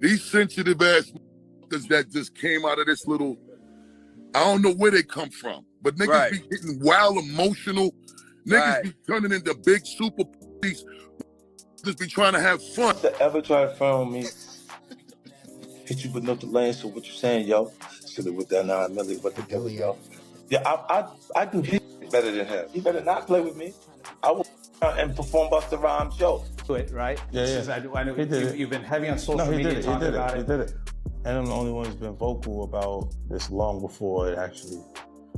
These sensitive ass that just came out of this little, I don't know where they come from, but niggas be getting wild emotional. Niggas be turning into big super police. Just be trying to have fun. To ever try to front me, hit you with no lane. So what you saying, yo? Should have with that 9 milli, what the devil, yo? Yeah, I do hit better than him. He better not play with me. I will and perform Busta Rhymes show. It, right? Yeah. I know you've been heavy on social media talking about it. He did it. And I'm the only one who's been vocal about this long before it actually.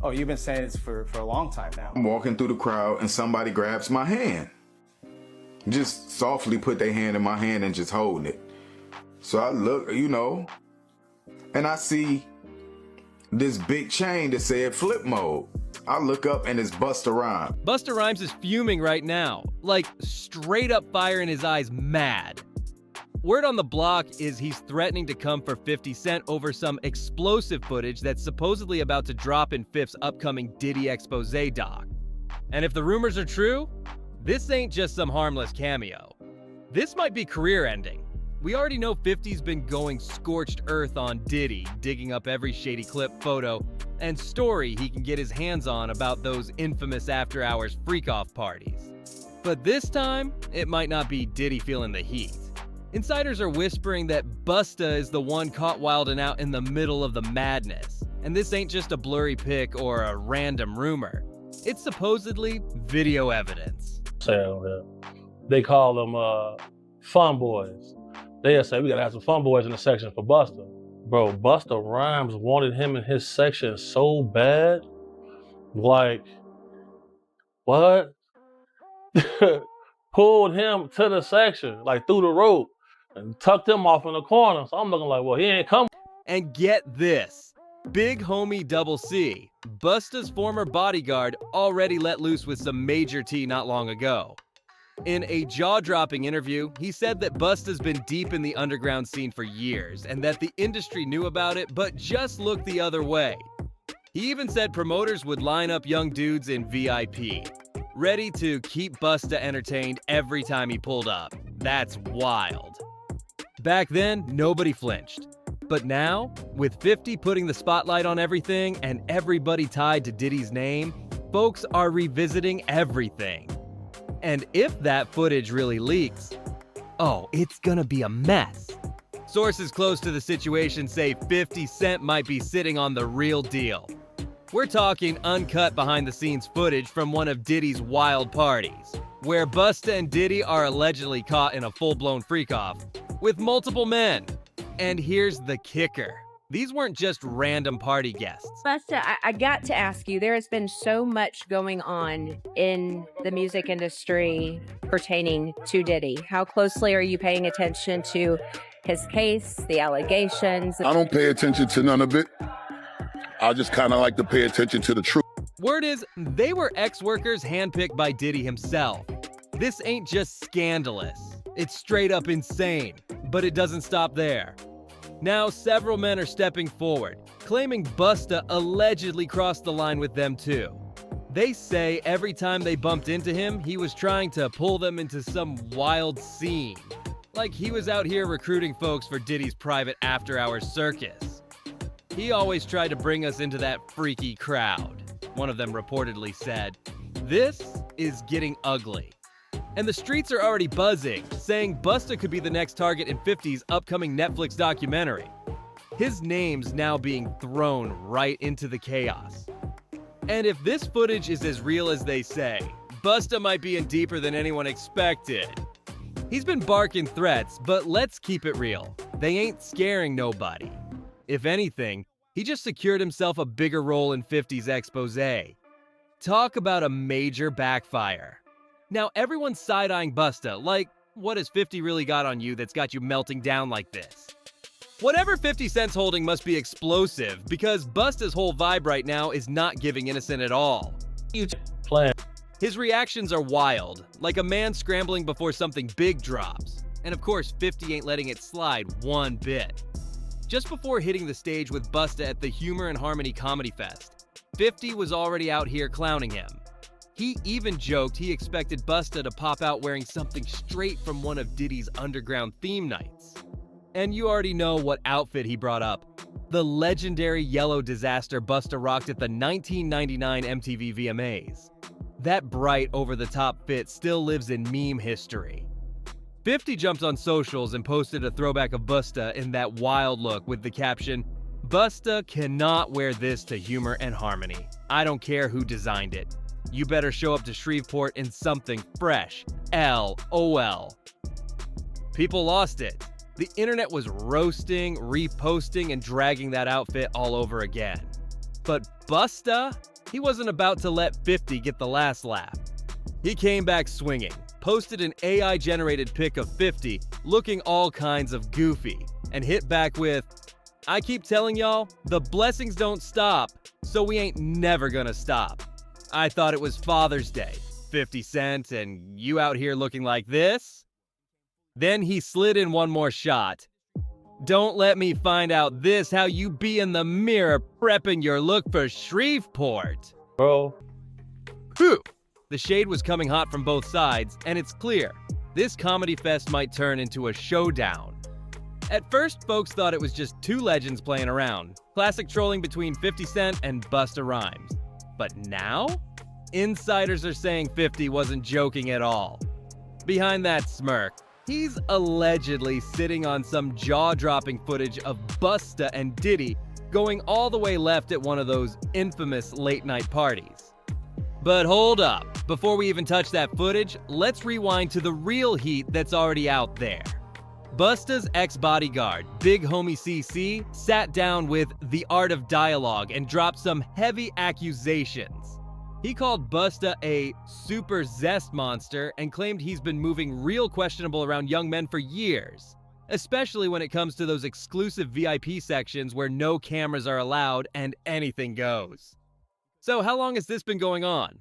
Oh, you've been saying this for a long time now. I'm walking through the crowd and somebody grabs my hand. Just softly put their hand in my hand and just holding it. So I look, and I see this big chain that said flip mode. I look up and it's Busta Rhymes. Busta Rhymes is fuming right now, like straight up fire in his eyes, mad. Word on the block is he's threatening to come for 50 Cent over some explosive footage that's supposedly about to drop in 5th's upcoming Diddy expose doc. And if the rumors are true, this ain't just some harmless cameo. This might be career-ending. We already know 50's been going scorched earth on Diddy, digging up every shady clip, photo, and story he can get his hands on about those infamous after-hours freak-off parties. But this time, it might not be Diddy feeling the heat. Insiders are whispering that Busta is the one caught wilding out in the middle of the madness. And this ain't just a blurry pic or a random rumor. It's supposedly video evidence. They call them fun boys. They'll say, we gotta have some fun boys in the section for Busta. Bro, Busta Rhymes wanted him in his section so bad. Like, what? Pulled him to the section, like through the rope, and tucked him off in the corner. So I'm looking like, well, he ain't coming. And get this, big homie Double C, Busta's former bodyguard, already let loose with some major tea not long ago. In a jaw-dropping interview, he said that Busta's been deep in the underground scene for years, and that the industry knew about it, but just looked the other way. He even said promoters would line up young dudes in VIP, ready to keep Busta entertained every time he pulled up. That's wild. Back then, nobody flinched. But now, with 50 putting the spotlight on everything and everybody tied to Diddy's name, folks are revisiting everything. And if that footage really leaks, oh, it's gonna be a mess. Sources close to the situation say 50 Cent might be sitting on the real deal. We're talking uncut behind-the-scenes footage from one of Diddy's wild parties, where Busta and Diddy are allegedly caught in a full-blown freak-off with multiple men. And here's the kicker. These weren't just random party guests. Busta, I got to ask you, there has been so much going on in the music industry pertaining to Diddy. How closely are you paying attention to his case, the allegations? I don't pay attention to none of it. I just kind of like to pay attention to the truth. Word is, they were ex-workers handpicked by Diddy himself. This ain't just scandalous. It's straight up insane. But it doesn't stop there. Now, several men are stepping forward, claiming Busta allegedly crossed the line with them too. They say every time they bumped into him, he was trying to pull them into some wild scene. Like he was out here recruiting folks for Diddy's private after-hours circus. He always tried to bring us into that freaky crowd, one of them reportedly said. This is getting ugly. And the streets are already buzzing, saying Busta could be the next target in 50's upcoming Netflix documentary. His name's now being thrown right into the chaos. And if this footage is as real as they say, Busta might be in deeper than anyone expected. He's been barking threats, but let's keep it real. They ain't scaring nobody. If anything, he just secured himself a bigger role in 50's expose. Talk about a major backfire. Now everyone's side-eyeing Busta, like, what has 50 really got on you that's got you melting down like this? Whatever 50 Cent's holding must be explosive, because Busta's whole vibe right now is not giving innocent at all. His reactions are wild, like a man scrambling before something big drops. And of course, 50 ain't letting it slide one bit. Just before hitting the stage with Busta at the Humor and Harmony Comedy Fest, 50 was already out here clowning him. He even joked he expected Busta to pop out wearing something straight from one of Diddy's underground theme nights. And you already know what outfit he brought up. The legendary yellow disaster Busta rocked at the 1999 MTV VMAs. That bright, over-the-top fit still lives in meme history. 50 jumped on socials and posted a throwback of Busta in that wild look with the caption, "Busta cannot wear this to Humor and Harmony. I don't care who designed it. You better show up to Shreveport in something fresh. LOL." People lost it. The internet was roasting, reposting, and dragging that outfit all over again. But Busta? He wasn't about to let 50 get the last laugh. He came back swinging, posted an AI-generated pic of 50 looking all kinds of goofy, and hit back with, "I keep telling y'all, the blessings don't stop, so we ain't never gonna stop. I thought it was Father's Day, 50 Cent, and you out here looking like this?" Then he slid in one more shot. "Don't let me find out this how you be in the mirror prepping your look for Shreveport." Bro. Whew. The shade was coming hot from both sides, and it's clear, this comedy fest might turn into a showdown. At first, folks thought it was just two legends playing around, classic trolling between 50 Cent and Busta Rhymes. But now, insiders are saying 50 wasn't joking at all. Behind that smirk, he's allegedly sitting on some jaw-dropping footage of Busta and Diddy going all the way left at one of those infamous late-night parties. But hold up, before we even touch that footage, let's rewind to the real heat that's already out there. Busta's ex-bodyguard, Big Homie CC, sat down with The Art of Dialogue and dropped some heavy accusations. He called Busta a super zest monster and claimed he's been moving real questionable around young men for years, especially when it comes to those exclusive VIP sections where no cameras are allowed and anything goes. So how long has this been going on?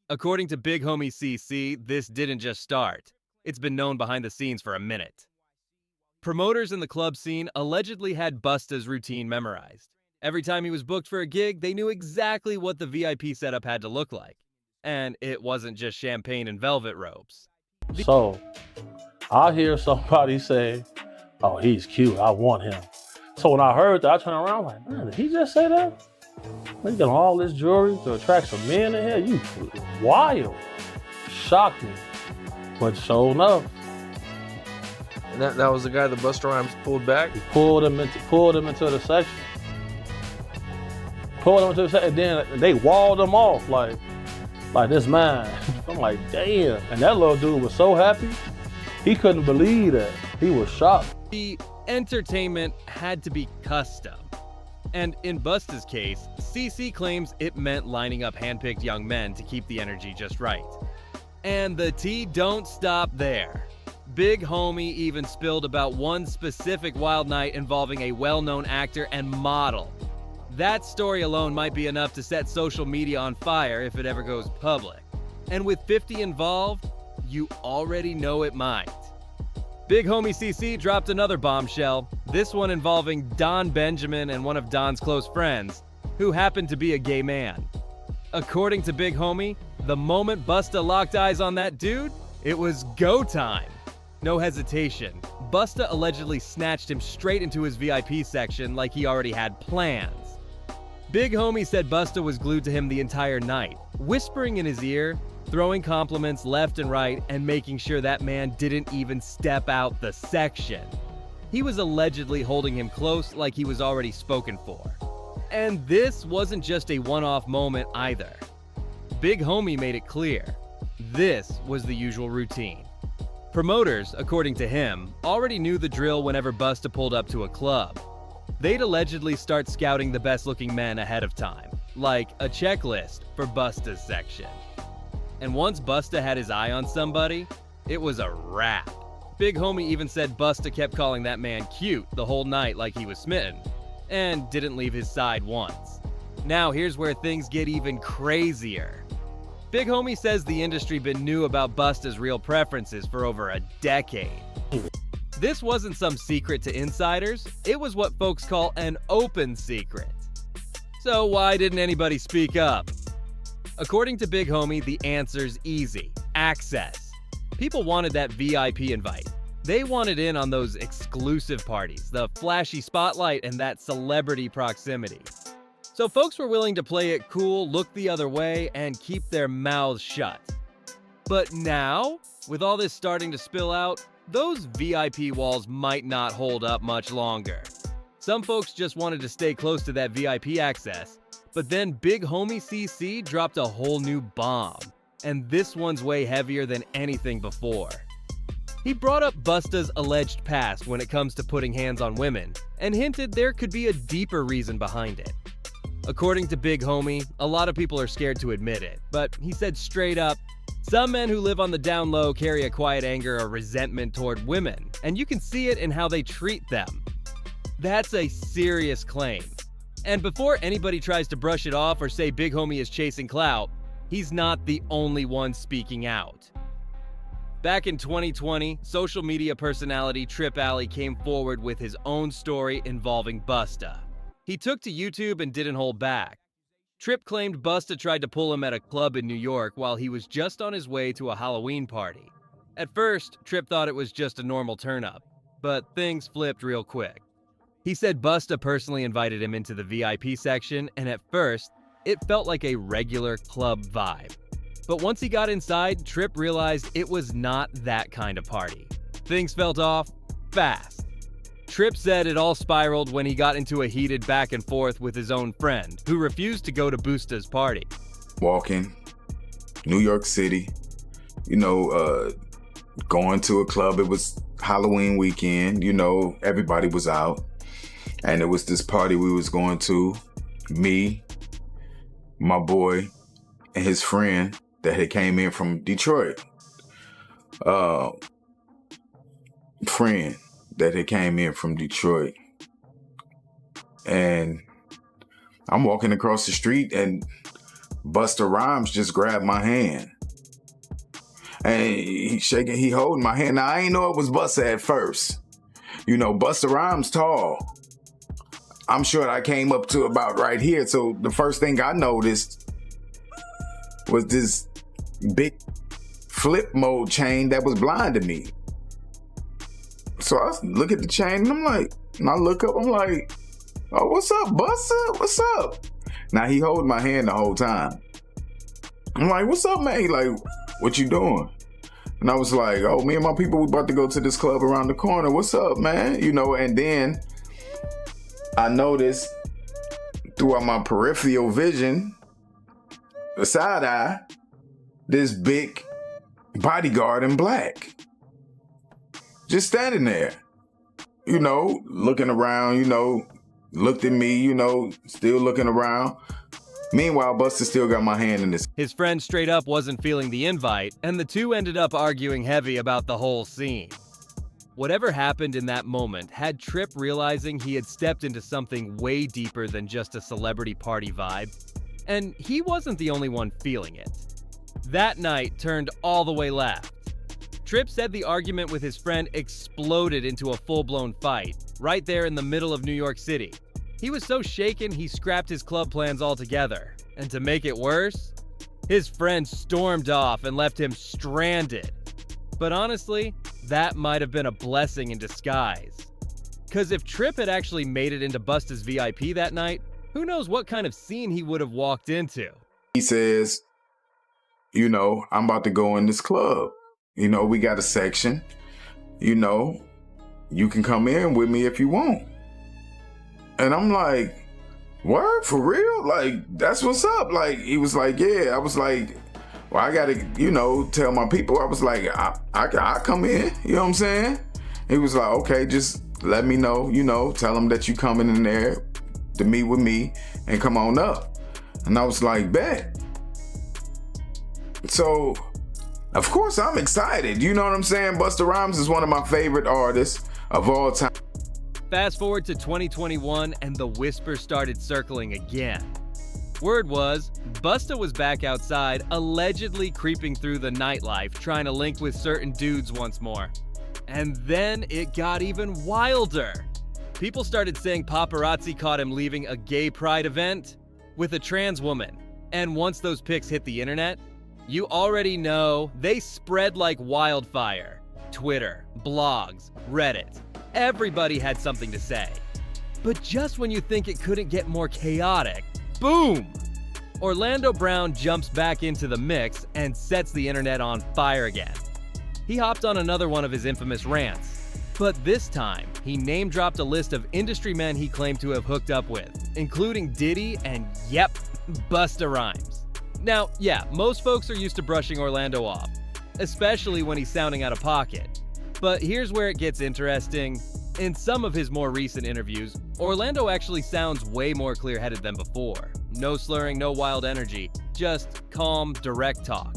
According to Big Homie CC, this didn't just start. It's been known behind the scenes for a minute. Promoters in the club scene allegedly had Busta's routine memorized. Every time he was booked for a gig, they knew exactly what the VIP setup had to look like. And it wasn't just champagne and velvet ropes. So, I hear somebody say, "Oh, he's cute, I want him." So when I heard that, I turned around like, "Man, did he just say that? He got all this jewelry to attract some men in here? You wild." Shocked me. But sure enough. And that was the guy that Busta Rhymes pulled back? He pulled him into the section. And then they walled him off like this man. I'm like, damn. And that little dude was so happy. He couldn't believe that. He was shocked. The entertainment had to be custom. And in Busta's case, CC claims it meant lining up handpicked young men to keep the energy just right. And the tea don't stop there. Big Homie even spilled about one specific wild night involving a well-known actor and model. That story alone might be enough to set social media on fire if it ever goes public. And with 50 involved, you already know it might. Big Homie CC dropped another bombshell, this one involving Don Benjamin and one of Don's close friends, who happened to be a gay man. According to Big Homie, the moment Busta locked eyes on that dude, it was go time. No hesitation, Busta allegedly snatched him straight into his VIP section like he already had plans. Big Homie said Busta was glued to him the entire night, whispering in his ear, throwing compliments left and right, and making sure that man didn't even step out the section. He was allegedly holding him close like he was already spoken for. And this wasn't just a one-off moment either. Big Homie made it clear, this was the usual routine. Promoters, according to him, already knew the drill whenever Busta pulled up to a club. They'd allegedly start scouting the best-looking men ahead of time, like a checklist for Busta's section. And once Busta had his eye on somebody, it was a wrap. Big Homie even said Busta kept calling that man cute the whole night like he was smitten, and didn't leave his side once. Now here's where things get even crazier. Big Homie says the industry been knew about Busta's real preferences for over a decade. This wasn't some secret to insiders, it was what folks call an open secret. So why didn't anybody speak up? According to Big Homie, the answer's easy: access. People wanted that VIP invite. They wanted in on those exclusive parties, the flashy spotlight, and that celebrity proximity. So folks were willing to play it cool, look the other way, and keep their mouths shut. But now, with all this starting to spill out, those VIP walls might not hold up much longer. Some folks just wanted to stay close to that VIP access, but then Big Homie CC dropped a whole new bomb, and this one's way heavier than anything before. He brought up Busta's alleged past when it comes to putting hands on women, and hinted there could be a deeper reason behind it. According to Big Homie, a lot of people are scared to admit it, but he said straight up, some men who live on the down low carry a quiet anger or resentment toward women, and you can see it in how they treat them. That's a serious claim. And before anybody tries to brush it off or say Big Homie is chasing clout, he's not the only one speaking out. Back in 2020, social media personality Trip Alley came forward with his own story involving Busta. He took to YouTube and didn't hold back. Trip claimed Busta tried to pull him at a club in New York while he was just on his way to a Halloween party. At first, Trip thought it was just a normal turn-up, but things flipped real quick. He said Busta personally invited him into the VIP section, and at first, it felt like a regular club vibe. But once he got inside, Trip realized it was not that kind of party. Things felt off fast. Trip said it all spiraled when he got into a heated back and forth with his own friend, who refused to go to Busta's party. Walking, New York City, going to a club. It was Halloween weekend, everybody was out. And it was this party we was going to, me, my boy, and his friend that had came in from Detroit. Friend that had came in from Detroit. And I'm walking across the street and Busta Rhymes just grabbed my hand. And he holding my hand. Now, I ain't know it was Busta at first. Busta Rhymes tall. I'm sure I came up to about right here. So the first thing I noticed was this big flip mode chain that was blinding me. So I look at the chain and I look up, I'm like, oh, what's up, Busta? What's up? Now he holding my hand the whole time. I'm like, what's up, man? He like, what you doing? And I was like, oh, me and my people, we about to go to this club around the corner. What's up, man? And then I noticed throughout my peripheral vision, the side eye, this big bodyguard in black. Just standing there, looking around, looked at me, still looking around. Meanwhile, Busta still got my hand in this. His friend straight up wasn't feeling the invite, and the two ended up arguing heavy about the whole scene. Whatever happened in that moment had Trip realizing he had stepped into something way deeper than just a celebrity party vibe, and he wasn't the only one feeling it. That night turned all the way left. Trip said the argument with his friend exploded into a full-blown fight, right there in the middle of New York City. He was so shaken he scrapped his club plans altogether, and to make it worse, his friend stormed off and left him stranded. But honestly, that might have been a blessing in disguise. Cause if Trip had actually made it into Busta's VIP that night, who knows what kind of scene he would have walked into. He says, I'm about to go in this club. We got a section, you can come in with me if you want. And I'm like, word, for real? Like, that's what's up. Like, he was like, yeah. I was like, well, I gotta, tell my people. I was like, I come in, you know what I'm saying? He was like, okay, just let me know, tell them that you coming in there to meet with me and come on up. And I was like, bet. So, of course, I'm excited. You know what I'm saying? Busta Rhymes is one of my favorite artists of all time. Fast forward to 2021 and the whisper started circling again. Word was, Busta was back outside, allegedly creeping through the nightlife, trying to link with certain dudes once more. And then it got even wilder. People started saying paparazzi caught him leaving a gay pride event with a trans woman. And once those pics hit the internet, you already know they spread like wildfire. Twitter, blogs, Reddit. Everybody had something to say. But just when you think it couldn't get more chaotic, boom! Orlando Brown jumps back into the mix and sets the internet on fire again. He hopped on another one of his infamous rants, but this time he name-dropped a list of industry men he claimed to have hooked up with, including Diddy and, yep, Busta Rhymes. Now, yeah, most folks are used to brushing Orlando off, especially when he's sounding out of pocket. But here's where it gets interesting. In some of his more recent interviews, Orlando actually sounds way more clear-headed than before. No slurring, no wild energy, just calm, direct talk.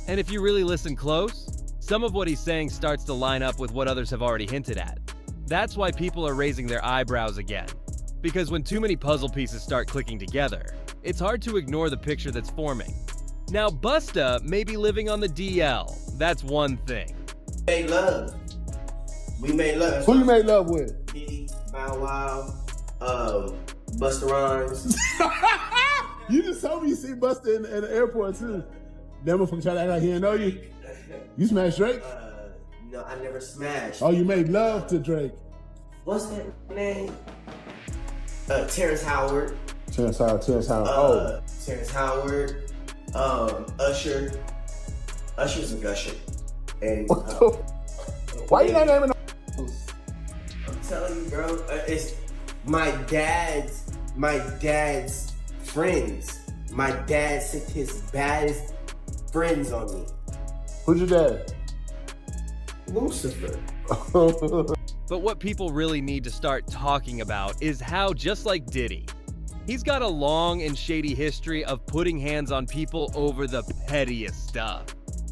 And if you really listen close, some of what he's saying starts to line up with what others have already hinted at. That's why people are raising their eyebrows again. Because when too many puzzle pieces start clicking together, it's hard to ignore the picture that's forming. Now, Busta may be living on the DL. That's one thing. Made love. We made love. Who you made love with? Diddy, Bow Wow, Busta Rhymes. You just told me you see Busta in the airport too. That motherfucker try to act like he didn't know you. You smashed Drake? No, I never smashed. Oh, you made love to Drake. What's that name? Terrence Howard. Terrence Howard. Terrence Howard. Usher. Usher's a gusher. And why you not naming I'm telling you, bro, it's my dad's friends. My dad sent his baddest friends on me. Who's your dad? Lucifer. But what people really need to start talking about is how, just like Diddy, he's got a long and shady history of putting hands on people over the pettiest stuff.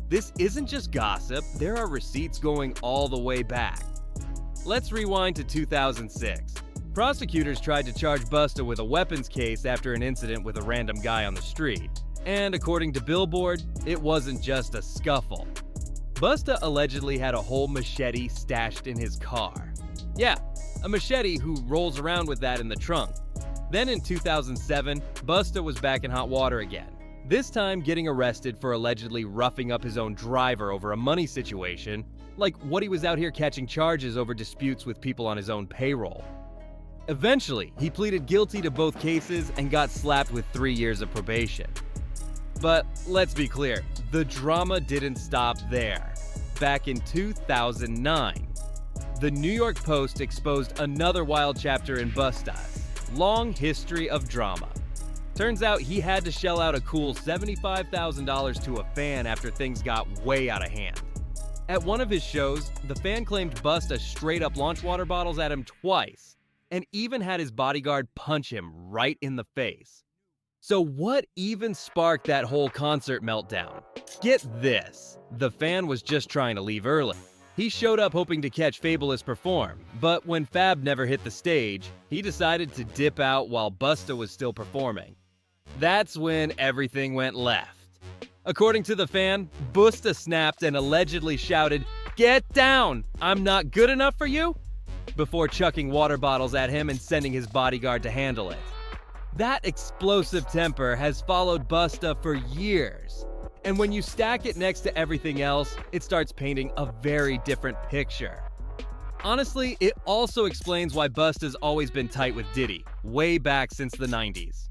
This isn't just gossip, there are receipts going all the way back. Let's rewind to 2006. Prosecutors tried to charge Busta with a weapons case after an incident with a random guy on the street. And according to Billboard, it wasn't just a scuffle. Busta allegedly had a whole machete stashed in his car. Yeah, a machete who rolls around with that in the trunk. Then in 2007, Busta was back in hot water again. This time getting arrested for allegedly roughing up his own driver over a money situation, like what he was out here catching charges over disputes with people on his own payroll. Eventually, he pleaded guilty to both cases and got slapped with 3 years of probation. But let's be clear, the drama didn't stop there. Back in 2009, the New York Post exposed another wild chapter in Busta's long history of drama. Turns out he had to shell out a cool $75,000 to a fan after things got way out of hand. At one of his shows, the fan claimed Busta straight up launched water bottles at him twice, and even had his bodyguard punch him right in the face. So what even sparked that whole concert meltdown? Get this, the fan was just trying to leave early. He showed up hoping to catch Fabulous perform, but when Fab never hit the stage, he decided to dip out while Busta was still performing. That's when everything went left. According to the fan, Busta snapped and allegedly shouted, "Get down! I'm not good enough for you?" before chucking water bottles at him and sending his bodyguard to handle it. That explosive temper has followed Busta for years. And when you stack it next to everything else, it starts painting a very different picture. Honestly, it also explains why Busta's always been tight with Diddy, way back since the 90s.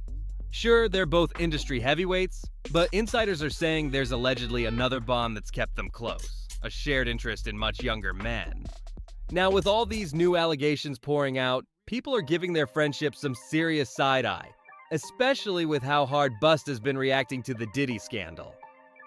Sure, they're both industry heavyweights, but insiders are saying there's allegedly another bond that's kept them close, a shared interest in much younger men. Now, with all these new allegations pouring out, people are giving their friendship some serious side-eye, especially with how hard Busta's been reacting to the Diddy scandal.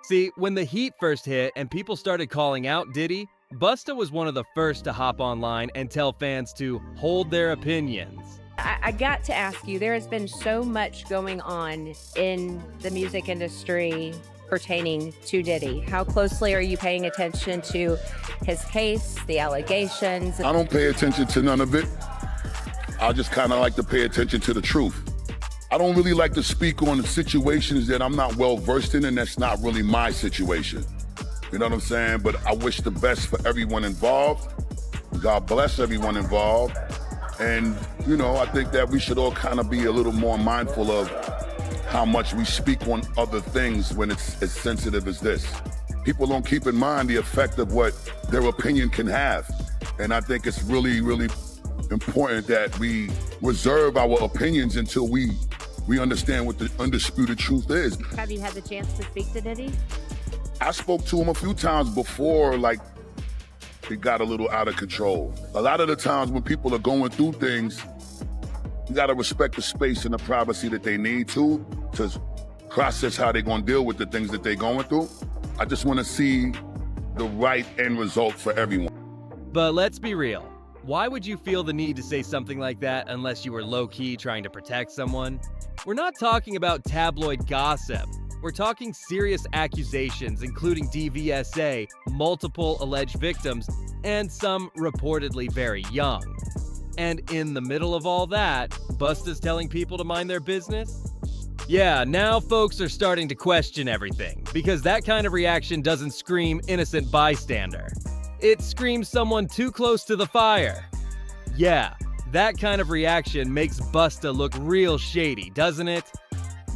See, when the heat first hit and people started calling out Diddy, Busta was one of the first to hop online and tell fans to hold their opinions. I got to ask you, there has been so much going on in the music industry pertaining to Diddy. How closely are you paying attention to his case, the allegations? I don't pay attention to none of it. I just kind of like to pay attention to the truth. I don't really like to speak on the situations that I'm not well versed in, and that's not really my situation. You know what I'm saying? But I wish the best for everyone involved. God bless everyone involved. And, you know, I think that we should all kind of be a little more mindful of how much we speak on other things when it's as sensitive as this. people don't keep in mind the effect of what their opinion can have. And I think it's really, really important that we reserve our opinions until we understand what the undisputed truth is. Have you had the chance to speak to Diddy? I spoke to him a few times before, like, it got a little out of control. A lot of the times when people are going through things, you gotta respect the space and the privacy that they need to process how they're gonna deal with the things that they're going through. I just wanna see the right end result for everyone. But let's be real. Why would you feel the need to say something like that unless you were low-key trying to protect someone? We're not talking about tabloid gossip. We're talking serious accusations, including DVSA, multiple alleged victims, and some reportedly very young. And in the middle of all that, Busta's telling people to mind their business? Yeah, now folks are starting to question everything, because that kind of reaction doesn't scream innocent bystander. It screams someone too close to the fire. Yeah, that kind of reaction makes Busta look real shady, doesn't it?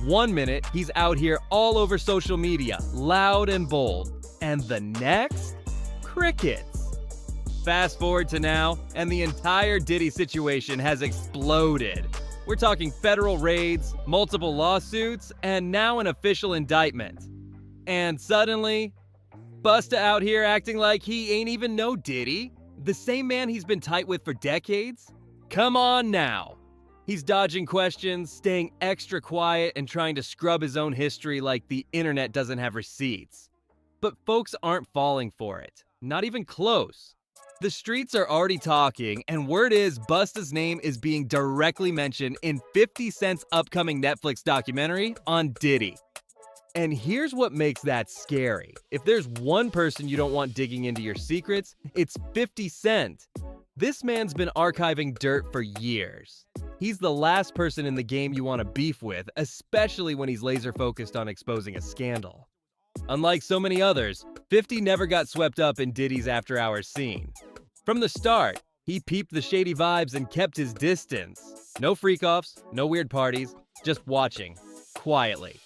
One minute, he's out here all over social media, loud and bold. And the next? Crickets. Fast forward to now, and the entire Diddy situation has exploded. We're talking federal raids, multiple lawsuits, and now an official indictment. And suddenly, Busta out here acting like he ain't even know Diddy, the same man he's been tight with for decades? Come on now. He's dodging questions, staying extra quiet, and trying to scrub his own history like the internet doesn't have receipts. But folks aren't falling for it. Not even close. The streets are already talking, and word is Busta's name is being directly mentioned in 50 Cent's upcoming Netflix documentary on Diddy. And here's what makes that scary. If there's one person you don't want digging into your secrets, it's 50 Cent. This man's been archiving dirt for years. He's the last person in the game you want to beef with, especially when he's laser focused on exposing a scandal. Unlike so many others, 50 never got swept up in Diddy's after-hours scene. From the start, he peeped the shady vibes and kept his distance. No freak-offs, no weird parties, just watching, quietly.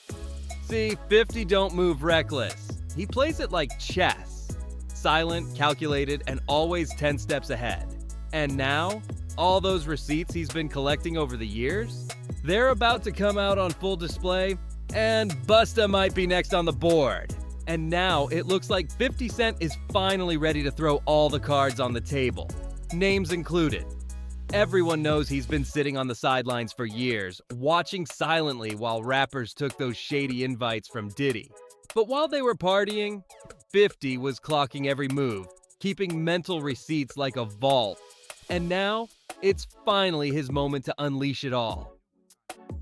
See, 50 don't move reckless. He plays it like chess. Silent, calculated, and always 10 steps ahead. And now, all those receipts he's been collecting over the years, they're about to come out on full display, and Busta might be next on the board. And now it looks like 50 Cent is finally ready to throw all the cards on the table, names included. Everyone knows he's been sitting on the sidelines for years, watching silently while rappers took those shady invites from Diddy. But while they were partying, 50 was clocking every move, keeping mental receipts like a vault. And now, it's finally his moment to unleash it all.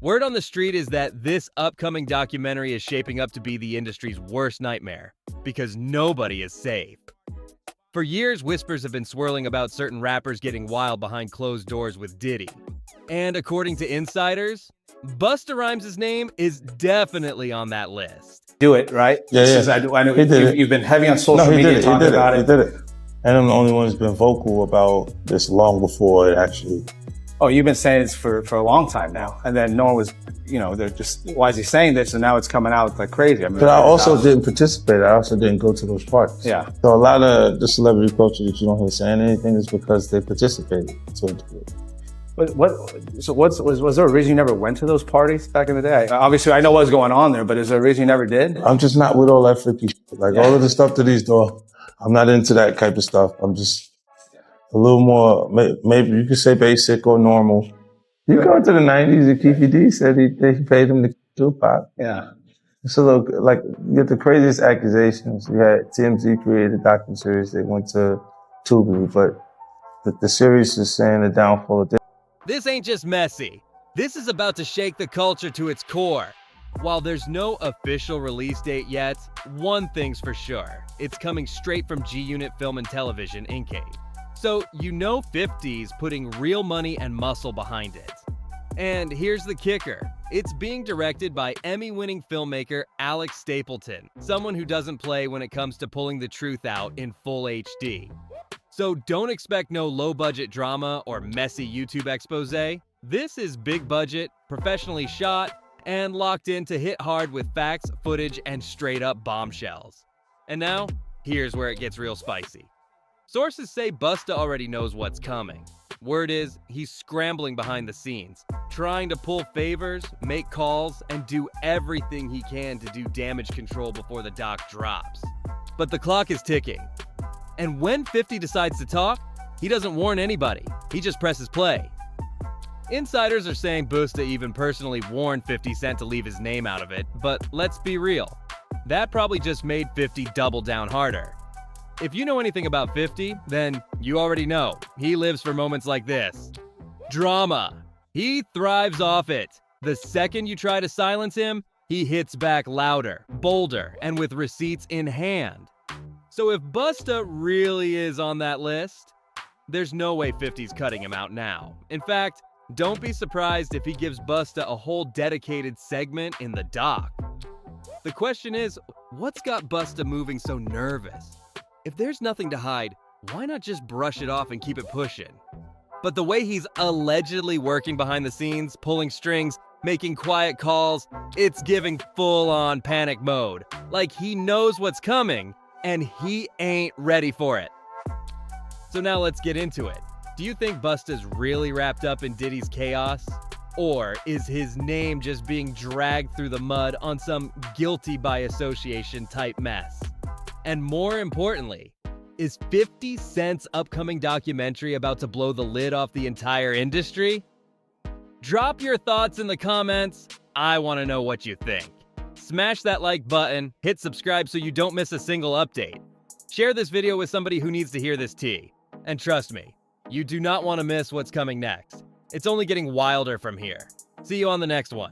Word on the street is that this upcoming documentary is shaping up to be the industry's worst nightmare, because nobody is safe. For years, whispers have been swirling about certain rappers getting wild behind closed doors with Diddy. And according to insiders, Busta Rhymes' name is definitely on that list. Do it, right? Yeah. I know you've been heavy on social media talking about it. He did it. And I'm the only one who's been vocal about this long before it actually. Oh, you've been saying this for a long time now. And then no one was, they're just, why is he saying this? And now it's coming out like crazy. But I also didn't participate. I also didn't go to those parties. Yeah. So a lot of the celebrity culture that you don't hear saying anything is because they participated to a degree. Was there a reason you never went to those parties back in the day? Obviously, I know what's going on there, but is there a reason you never did? I'm just not with all that freaky shit. Like all of the stuff that he's doing, I'm not into that type of stuff. I'm just a little more, maybe you could say basic or normal. You go into the 90s and Keefy D said they paid him to Tupac. Yeah. So look, like, you get the craziest accusations. You had TMZ created a docuseries. They went to Tubi, but the series is saying the downfall of This ain't just messy. This is about to shake the culture to its core. While there's no official release date yet, one thing's for sure. It's coming straight from G-Unit Film and Television, Inc. So 50's putting real money and muscle behind it. And here's the kicker. It's being directed by Emmy-winning filmmaker Alex Stapleton, someone who doesn't play when it comes to pulling the truth out in full HD. So don't expect no low-budget drama or messy YouTube expose. This is big budget, professionally shot, and locked in to hit hard with facts, footage, and straight-up bombshells. And now, here's where it gets real spicy. Sources say Busta already knows what's coming. Word is, he's scrambling behind the scenes, trying to pull favors, make calls, and do everything he can to do damage control before the doc drops. But the clock is ticking. And when 50 decides to talk, he doesn't warn anybody. He just presses play. Insiders are saying Busta even personally warned 50 Cent to leave his name out of it, but let's be real. That probably just made 50 double down harder. If you know anything about 50, then you already know he lives for moments like this. Drama. He thrives off it. The second you try to silence him, he hits back louder, bolder, and with receipts in hand. So if Busta really is on that list, there's no way 50's cutting him out now. In fact, don't be surprised if he gives Busta a whole dedicated segment in the doc. The question is, what's got Busta moving so nervous? If there's nothing to hide, why not just brush it off and keep it pushing? But the way he's allegedly working behind the scenes, pulling strings, making quiet calls, it's giving full-on panic mode. Like he knows what's coming, and he ain't ready for it. So now let's get into it. Do you think Busta's really wrapped up in Diddy's chaos? Or is his name just being dragged through the mud on some guilty by association type mess? And more importantly, is 50 Cent's upcoming documentary about to blow the lid off the entire industry? Drop your thoughts in the comments. I want to know what you think. Smash that like button, hit subscribe so you don't miss a single update. Share this video with somebody who needs to hear this tea. And trust me, you do not want to miss what's coming next. It's only getting wilder from here. See you on the next one.